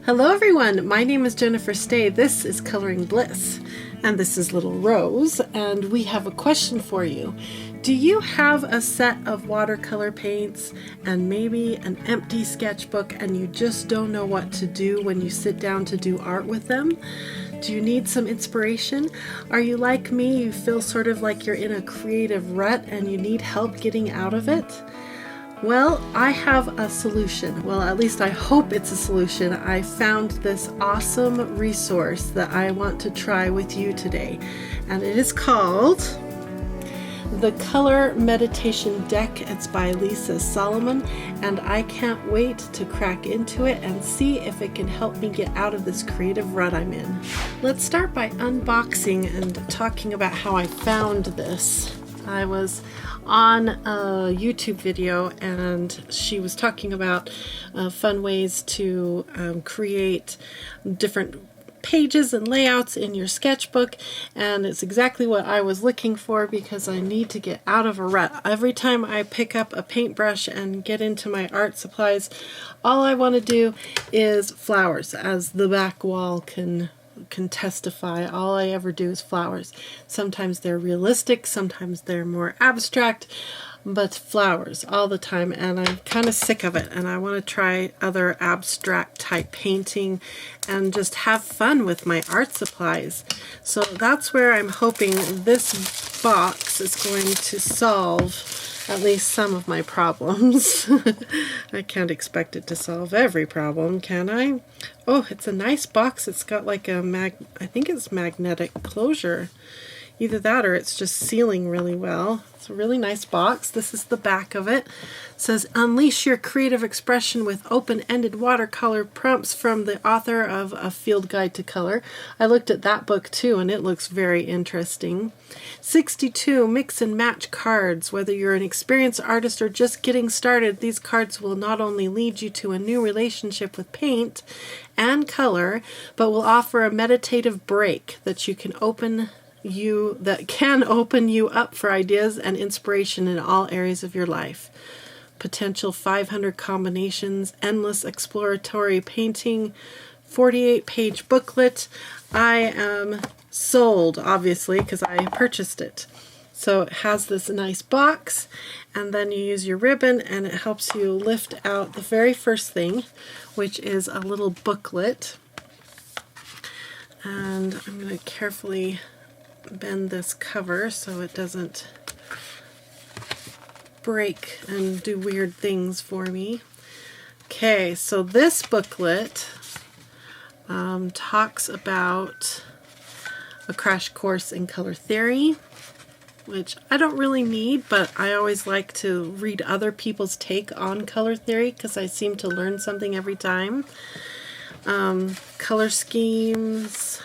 Hello everyone, my name is Jennifer Stay, this is Coloring Bliss, and this is Little Rose, and we have a question for you. Do you have a set of watercolor paints and maybe an empty sketchbook and you just don't know what to do when you sit down to do art with them? Do you need some inspiration? Are you like me, you feel sort of like you're in a creative rut and you need help getting out of it? Well, I have a solution. Well, at least I hope it's a solution. I found this awesome resource that I want to try with you today, and it is called the Color Meditation Deck. It's by Lisa Solomon, and I can't wait to crack into it and see if it can help me get out of this creative rut I'm in. Let's start by unboxing and talking about how I found this. I was on a YouTube video and she was talking about fun ways to create different pages and layouts in your sketchbook, and it's exactly what I was looking for because I need to get out of a rut. Every time I pick up a paintbrush and get into my art supplies, all I want to do is flowers, as the back wall can testify. All I ever do is flowers. Sometimes they're realistic, sometimes they're more abstract, but flowers all the time, and I'm kind of sick of it, and I want to try other abstract type painting and just have fun with my art supplies. So that's where I'm hoping this box is going to solve at least some of my problems. I can't expect it to solve every problem, can I? Oh, it's a nice box. It's got like a I think it's magnetic closure. Either that or it's just sealing really well. It's a really nice box. This is the back of it. It says, unleash your creative expression with open-ended watercolor prompts from the author of A Field Guide to Color. I looked at that book too, and it looks very interesting. 62 mix and match cards. Whether you're an experienced artist or just getting started, these cards will not only lead you to a new relationship with paint and color, but will offer a meditative break that can open you up for ideas and inspiration in all areas of your life. Potential 500 combinations, endless exploratory painting, 48-page booklet. I am sold, obviously, because I purchased it. So it has this nice box, and then you use your ribbon, and it helps you lift out the very first thing, which is a little booklet. And I'm going to carefully bend this cover so it doesn't break and do weird things for me. Okay, so this booklet talks about a crash course in color theory, which I don't really need, but I always like to read other people's take on color theory because I seem to learn something every time. Color schemes.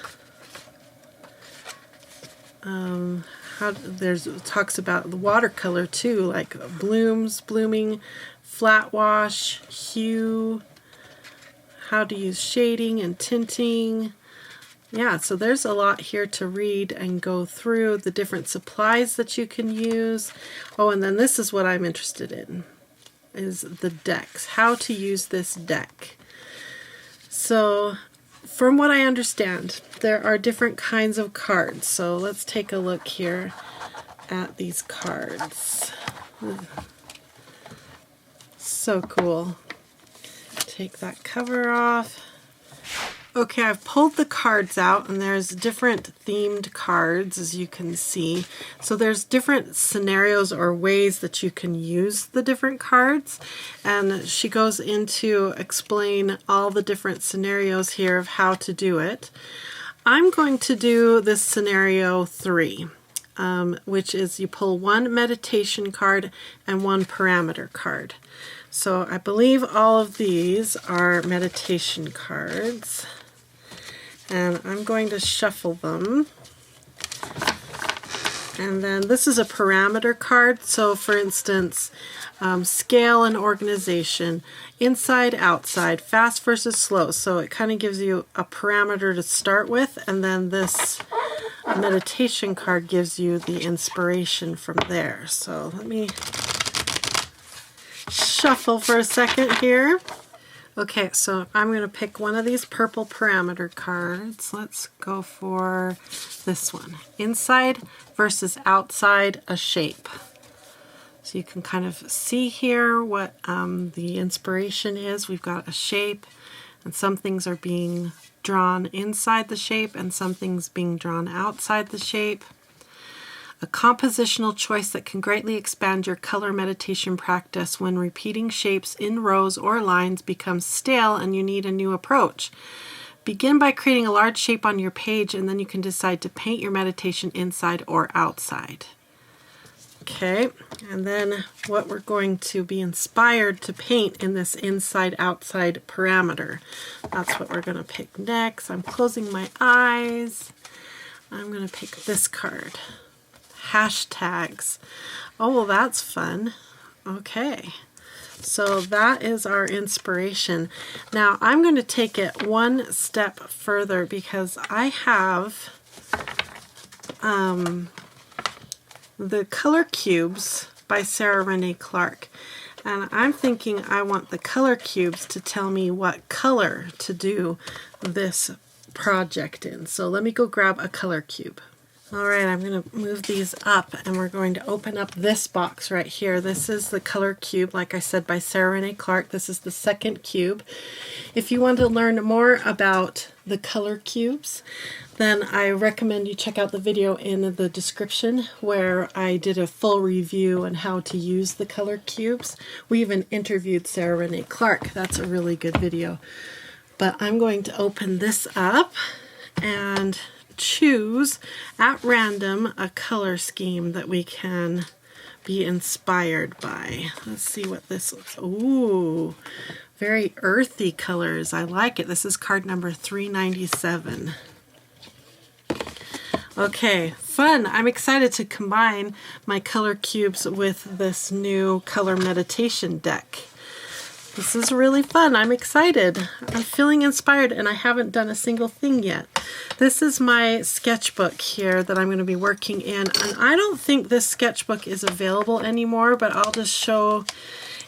It talks about the watercolor too, like blooms, blooming, flat wash, hue, how to use shading and tinting. Yeah, so there's a lot here to read and go through, the different supplies that you can use. Oh, and then this is what I'm interested in, is the decks, how to use this deck. So from what I understand, there are different kinds of cards. So let's take a look here at these cards. So cool. Take that cover off. Okay, I've pulled the cards out, and there's different themed cards, as you can see. So there's different scenarios or ways that you can use the different cards, and she goes into explain all the different scenarios here of how to do it. I'm going to do this scenario 3, which is you pull one meditation card and one parameter card. So I believe all of these are meditation cards, and I'm going to shuffle them. And then this is a parameter card. So for instance, scale and organization, inside, outside, fast versus slow. So it kind of gives you a parameter to start with, and then this meditation card gives you the inspiration from there. So let me shuffle for a second here. Okay, so I'm going to pick one of these purple parameter cards. Let's go for this one. Inside versus outside a shape. So you can kind of see here what the inspiration is. We've got a shape, and some things are being drawn inside the shape and some things being drawn outside the shape. A compositional choice that can greatly expand your color meditation practice when repeating shapes in rows or lines becomes stale and you need a new approach. Begin by creating a large shape on your page, and then you can decide to paint your meditation inside or outside. Okay, and then what we're going to be inspired to paint in this inside-outside parameter. That's what we're going to pick next. I'm closing my eyes. I'm going to pick this card. Hashtags. Oh, well, that's fun. Okay, so that is our inspiration. Now I'm going to take it one step further because I have the Color Cubes by Sarah Renee Clark. And I'm thinking I want the color cubes to tell me what color to do this project in. So let me go grab a color cube. All right, I'm going to move these up and we're going to open up this box right here. This is the color cube, like I said, by Sarah Renee Clark. This is the second cube. If you want to learn more about the color cubes, then I recommend you check out the video in the description where I did a full review on how to use the color cubes. We even interviewed Sarah Renee Clark. That's a really good video. But I'm going to open this up and choose at random a color scheme that we can be inspired by. Let's see what this looks. Ooh, very earthy colors. I like it. This is card number 397. Okay, fun. I'm excited to combine my color cubes with this new color meditation deck. This is really fun. I'm excited. I'm feeling inspired and I haven't done a single thing yet. This is my sketchbook here that I'm going to be working in. And I don't think this sketchbook is available anymore, but I'll just show.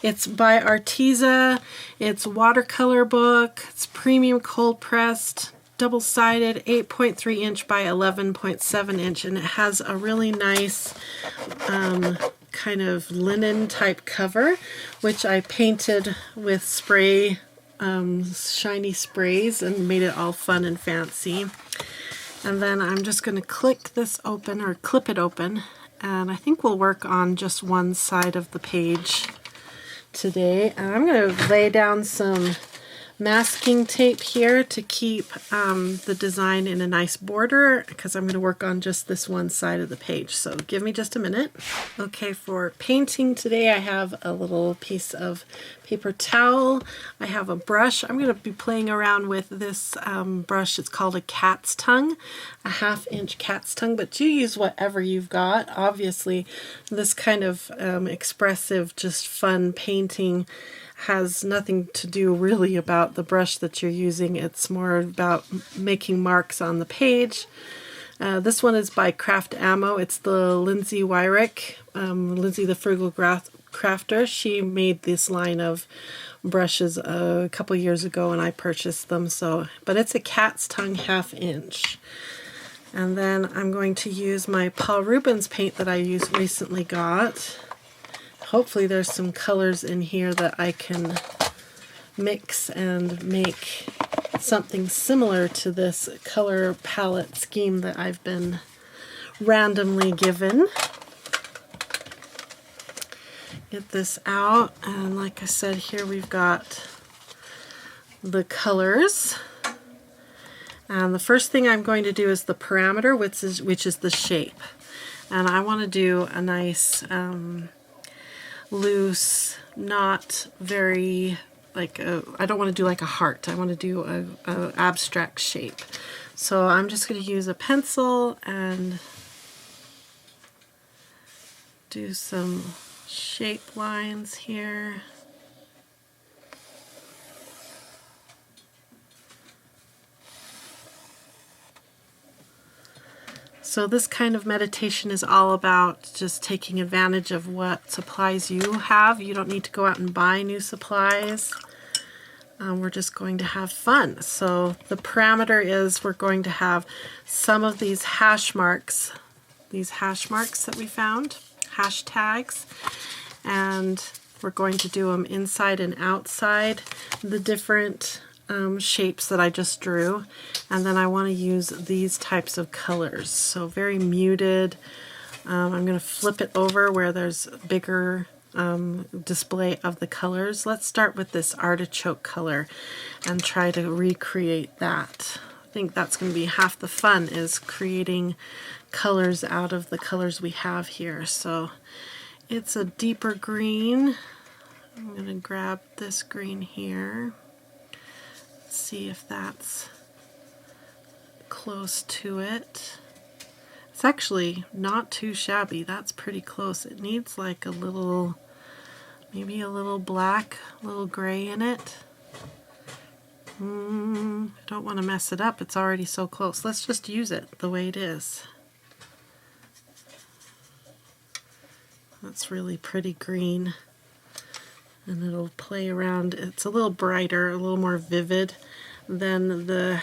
It's by Arteza. It's watercolor book. It's premium cold pressed, double-sided, 8.3 inch by 11.7 inch. And it has a really nice kind of linen type cover, which I painted with spray, shiny sprays, and made it all fun and fancy. And then I'm just going to click this open, or clip it open, and I think we'll work on just one side of the page today. And I'm going to lay down some masking tape here to keep the design in a nice border, because I'm going to work on just this one side of the page. So give me just a minute. Okay, for painting today I have a little piece of paper towel. I have a brush. I'm going to be playing around with this brush. It's called a cat's tongue, a 1/2 inch cat's tongue, but you use whatever you've got. Obviously this kind of expressive, just fun painting has nothing to do really about the brush that you're using. It's more about making marks on the page. This one is by Craft Ammo. It's the Lindsay Wyrick, Lindsay the Frugal Crafter. She made this line of brushes a couple years ago and I purchased them. But it's a cat's tongue 1/2 inch. And then I'm going to use my Paul Rubens paint that I recently got. Hopefully there's some colors in here that I can mix and make something similar to this color palette scheme that I've been randomly given. Get this out, and like I said, here we've got the colors. And the first thing I'm going to do is the parameter, which is the shape. And I want to do a nice loose, not very I don't want to do like a heart. I want to do a abstract shape. So I'm just going to use a pencil and do some shape lines here. So this kind of meditation is all about just taking advantage of what supplies you have. You don't need to go out and buy new supplies. we're just going to have fun. So the parameter is we're going to have some of these hash marks that we found, hashtags, and we're going to do them inside and outside the different shapes that I just drew. And then I want to use these types of colors, so very muted. I'm going to flip it over where there's bigger display of the colors. Let's start with this artichoke color and try to recreate that. I think that's going to be half the fun, is creating colors out of the colors we have here. So it's a deeper green. I'm going to grab this green here. See if that's close to it. It's actually not too shabby. That's pretty close. It needs like a little, maybe a little black, a little gray in it. I don't want to mess it up. It's already so close. Let's just use it the way it is. That's really pretty green. And it'll play around. It's a little brighter, a little more vivid than the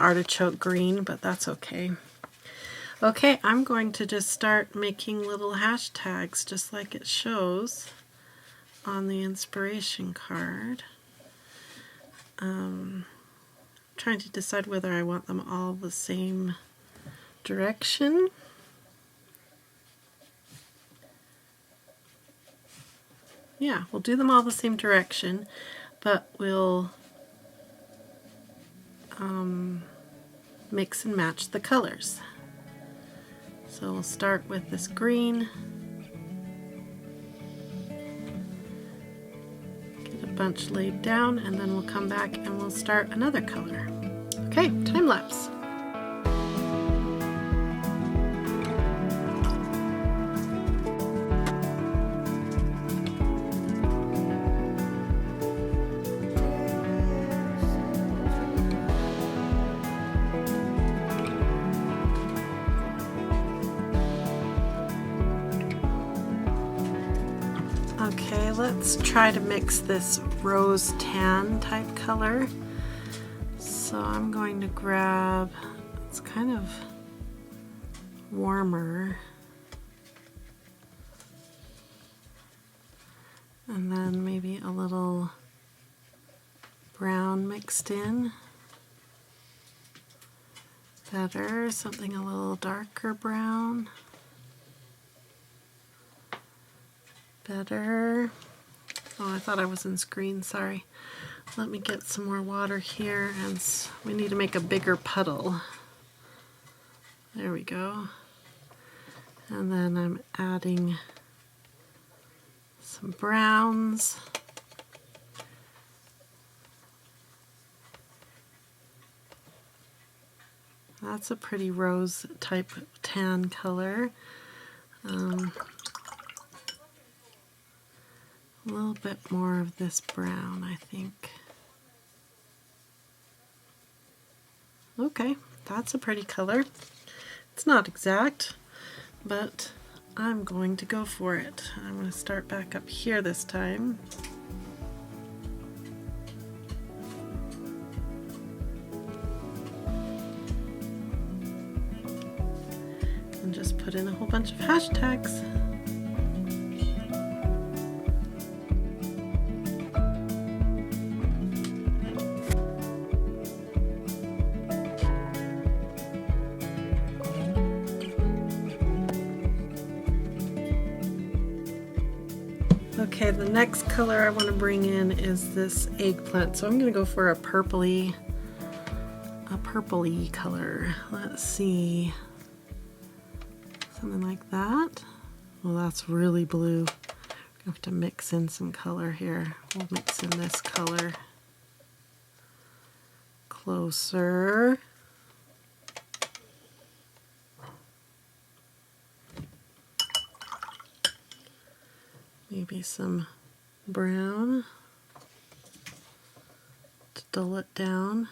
artichoke green, but that's okay. Okay, I'm going to just start making little hashtags just like it shows on the inspiration card. Trying to decide whether I want them all the same direction. Yeah, we'll do them all the same direction, but we'll mix and match the colors. So we'll start with this green. Get a bunch laid down, and then we'll come back and we'll start another color. Okay, time lapse. Okay, let's try to mix this rose tan type color. So I'm going to grab, it's kind of warmer, and then maybe a little brown mixed in. Better, something a little darker brown. Better. Oh, I thought I was in screen, sorry. Let me get some more water here, and we need to make a bigger puddle. There we go. And then I'm adding some browns. That's a pretty rose type tan color. A little bit more of this brown, I think. Okay, that's a pretty color. It's not exact, but I'm going to go for it. I'm going to start back up here this time. And just put in a whole bunch of hashtags. Okay, the next color I want to bring in is this eggplant. So I'm going to go for a purpley color. Let's see. Something like that. Well, that's really blue. I have to mix in some color here. We'll mix in this color. Closer. Maybe some brown to dull it down.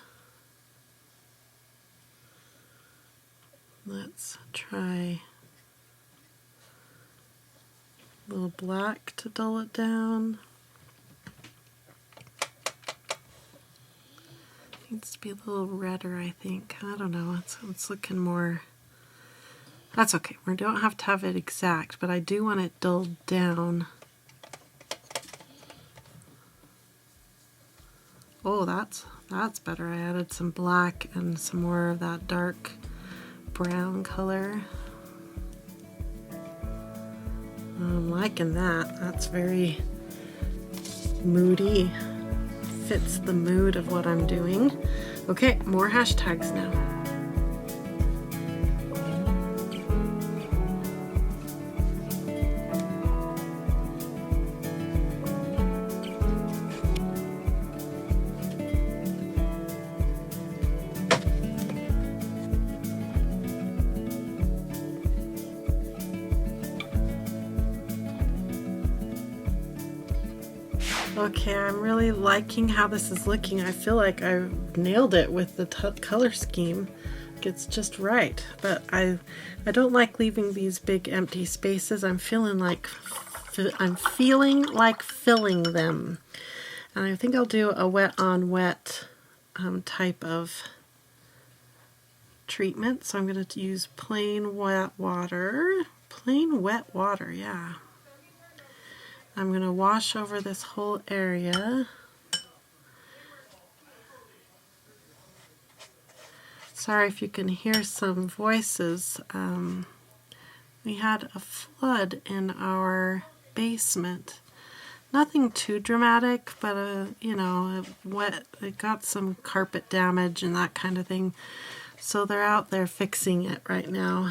Let's try a little black to dull it down. Needs to be a little redder, I think. I don't know. It's looking more... That's okay. We don't have to have it exact, but I do want it dulled down. Oh, that's better. I added some black and some more of that dark brown color. I'm liking that. That's very moody. Fits the mood of what I'm doing. Okay, more hashtags now. Okay, I'm really liking how this is looking. I feel like I nailed it with the color scheme. It's just right, but I don't like leaving these big empty spaces. I'm feeling like filling them, and I think I'll do a wet on wet type of treatment. So I'm going to use plain wet water. Plain wet water, yeah. I'm going to wash over this whole area. Sorry if you can hear some voices. We had a flood in our basement. Nothing too dramatic, but you know, it got some carpet damage and that kind of thing. So they're out there fixing it right now.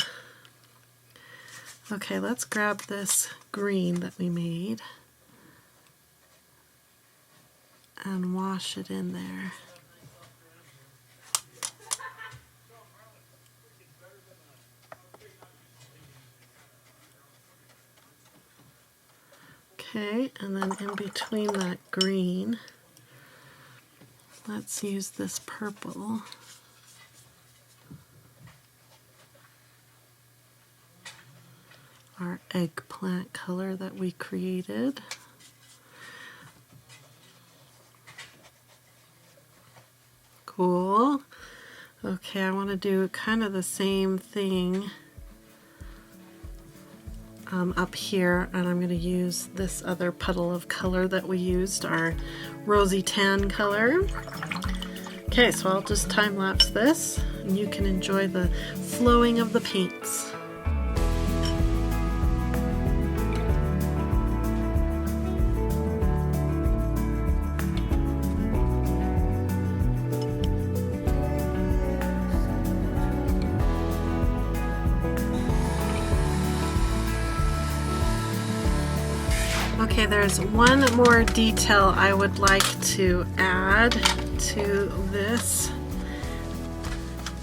Okay, let's grab this green that we made and wash it in there. Okay, and then in between that green, let's use this purple. Our eggplant color that we created. Cool. Okay, I want to do kind of the same thing up here, and I'm going to use this other puddle of color that we used, our rosy tan color. Okay, so I'll just time-lapse this, and you can enjoy the flowing of the paints. Okay, there's one more detail I would like to add to this.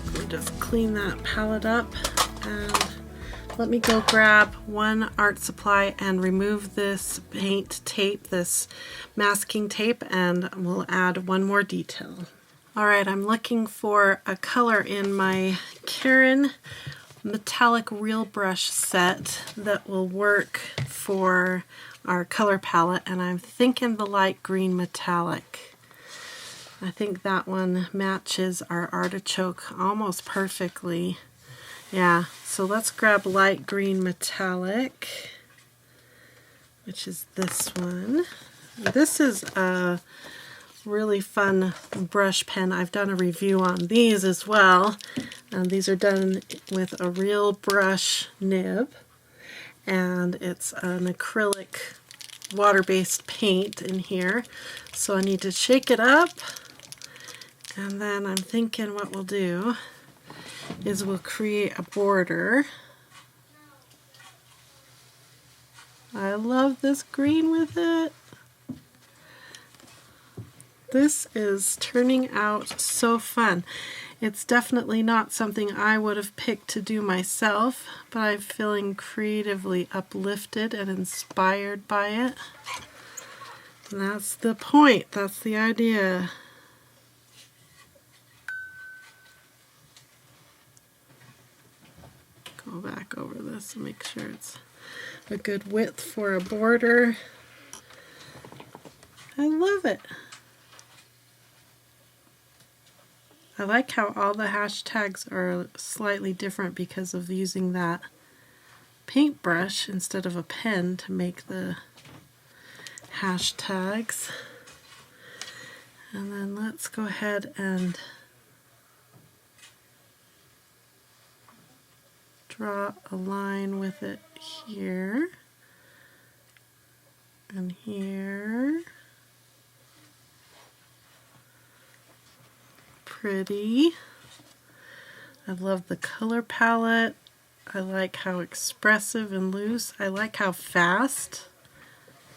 Let me just clean that palette up, and let me go grab one art supply and remove this paint tape, this masking tape, and we'll add one more detail. Alright, I'm looking for a color in my Karin metallic Realbrush set that will work for our color palette, and I'm thinking the light green metallic. I think that one matches our artichoke almost perfectly. Yeah, so let's grab light green metallic, which is this one. This is a really fun brush pen. I've done a review on these as well. These are done with a Realbrush nib, and it's an acrylic water-based paint in here. So I need to shake it up, and then I'm thinking what we'll do is we'll create a border. I love this green with it. This is turning out so fun. It's definitely not something I would have picked to do myself, but I'm feeling creatively uplifted and inspired by it. And that's the point, that's the idea. Go back over this and make sure it's a good width for a border. I love it. I like how all the hashtags are slightly different because of using that paintbrush instead of a pen to make the hashtags. And then let's go ahead and draw a line with it here and here. Pretty. I love the color palette. I like how expressive and loose. I like how fast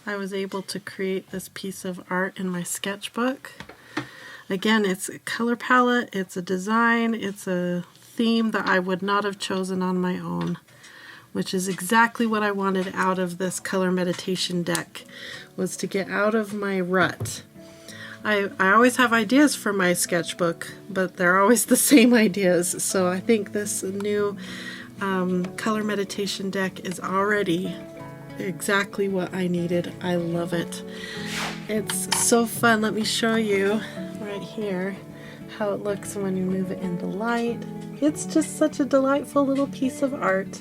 I was able to create this piece of art in my sketchbook. Again, it's a color palette, it's a design, it's a theme that I would not have chosen on my own, which is exactly what I wanted out of this color meditation deck, was to get out of my rut. I always have ideas for my sketchbook, but they're always the same ideas, so I think this new color meditation deck is already exactly what I needed. I love it. It's so fun. Let me show you right here how it looks when you move it in the light. It's just such a delightful little piece of art.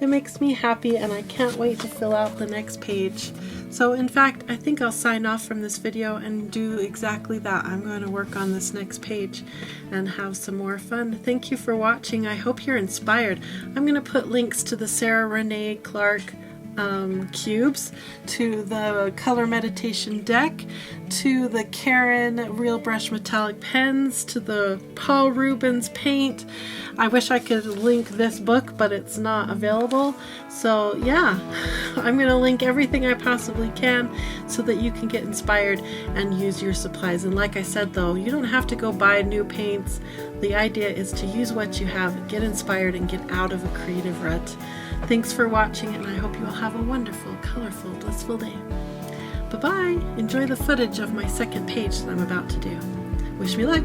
It makes me happy, and I can't wait to fill out the next page. So in fact, I think I'll sign off from this video and do exactly that. I'm going to work on this next page and have some more fun. Thank you for watching. I hope you're inspired. I'm going to put links to the Sarah Renee Clark cubes, to the color meditation deck, to the Karin Realbrush metallic pens, to the Paul Rubens paint. I wish I could link this book, but it's not available. So yeah, I'm going to link everything I possibly can so that you can get inspired and use your supplies. And like I said though, you don't have to go buy new paints. The idea is to use what you have, get inspired, and get out of a creative rut. Thanks for watching, and I hope you will have a wonderful, colorful, blissful day. Bye-bye. Enjoy the footage of my second page that I'm about to do. Wish me luck.